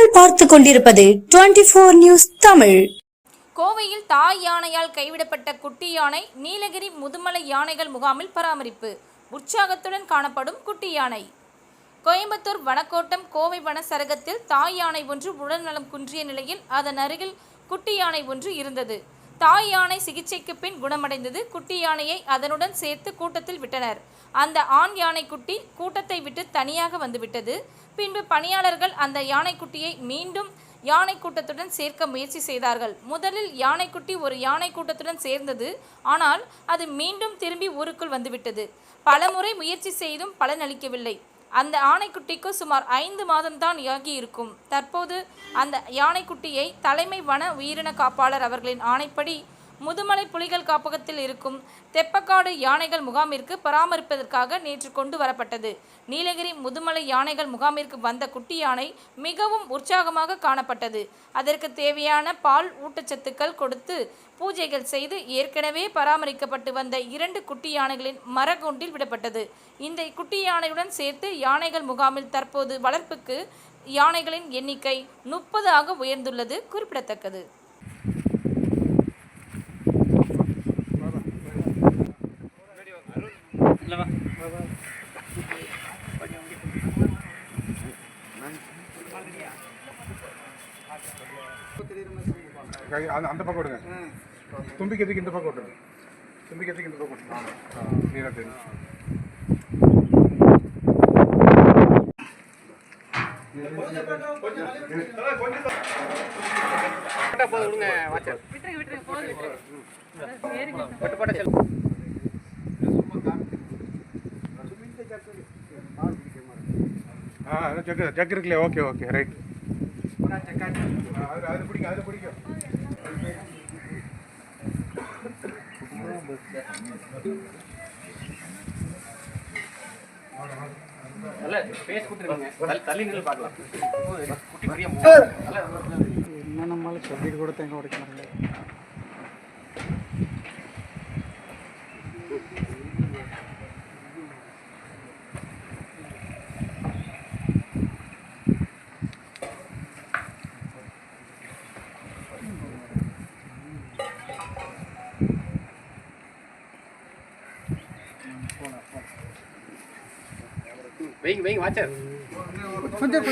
நீங்கள் பார்த்துக் கொண்டிருப்பது 24 நியூஸ் தமிழ். கோவையில் தாய் யானையால் கைவிடப்பட்ட குட்டி யானை நீலகிரி முதுமலை யானைகள் முகாமில் பராமரிப்பு. உற்சாகத்துடன் காணப்படும் குட்டி யானை. கோயம்புத்தூர் வனக்கோட்டம் கோவை வன சரகத்தில் தாய் யானை ஒன்று உடல்நலம் குன்றிய நிலையில் அதன் அருகில் குட்டி யானை ஒன்று இருந்தது. தாய் யானை சிகிச்சைக்கு பின் குணமடைந்தது. குட்டி யானையை அதனுடன் சேர்த்து கூட்டத்தில் விட்டனர். அந்த ஆண் யானைக்குட்டி கூட்டத்தை விட்டு தனியாக வந்துவிட்டது. பின்பு பணியாளர்கள் அந்த யானைக்குட்டியை மீண்டும் யானை கூட்டத்துடன் சேர்க்க முயற்சி செய்தார்கள். முதலில் யானைக்குட்டி ஒரு யானை கூட்டத்துடன் சேர்ந்தது. ஆனால் அது மீண்டும் திரும்பி ஊருக்குள் வந்துவிட்டது. பலமுறை முயற்சி செய்தும் பலனளிக்கவில்லை. அந்த ஆனைக்குட்டிக்கு சுமார் 5 மாதம்தான் ஆகியிருக்கும். தற்போது அந்த யானைக்குட்டியை தலைமை வன உயிரின காப்பாளர் அவர்களின் ஆணைப்படி முதுமலை புலிகள் காப்பகத்தில் இருக்கும் தெப்பக்காடு யானைகள் முகாமிற்கு பராமரிப்பதற்காக நேற்று கொண்டு வரப்பட்டது. நீலகிரி முதுமலை யானைகள் முகாமிற்கு வந்த குட்டி யானை மிகவும் உற்சாகமாக காணப்பட்டது. அதற்கு தேவையான பால் ஊட்டச்சத்துக்கள் கொடுத்து பூஜைகள் செய்து ஏற்கனவே பராமரிக்கப்பட்டு வந்த 2 குட்டி யானைகளின் மரக்கூண்டில் விடப்பட்டது. இந்த குட்டி யானையுடன் சேர்த்து யானைகள் முகாமில் தற்போது வளர்ப்புக்கு யானைகளின் எண்ணிக்கை 30 ஆக உயர்ந்துள்ளது குறிப்பிடத்தக்கது. அந்த பக்கம் விடுங்க. தும்பிக்கிறதுக்கு இந்த பக்கம் விட்டுருங்க. தும்பிக்கிறதுக்கு இந்த பக்கம் விட்டுருங்க. நீராக தெரியும். ஜக் இருக்குல்லையா? Okay okay right. அது பிடிக்கும், அது பிடிக்கும். என்ன நம்மளால சொல்லிட்டு கூட தேங்க உடைக்க முடியல. வைங்க வாட்சர் கொஞ்சம்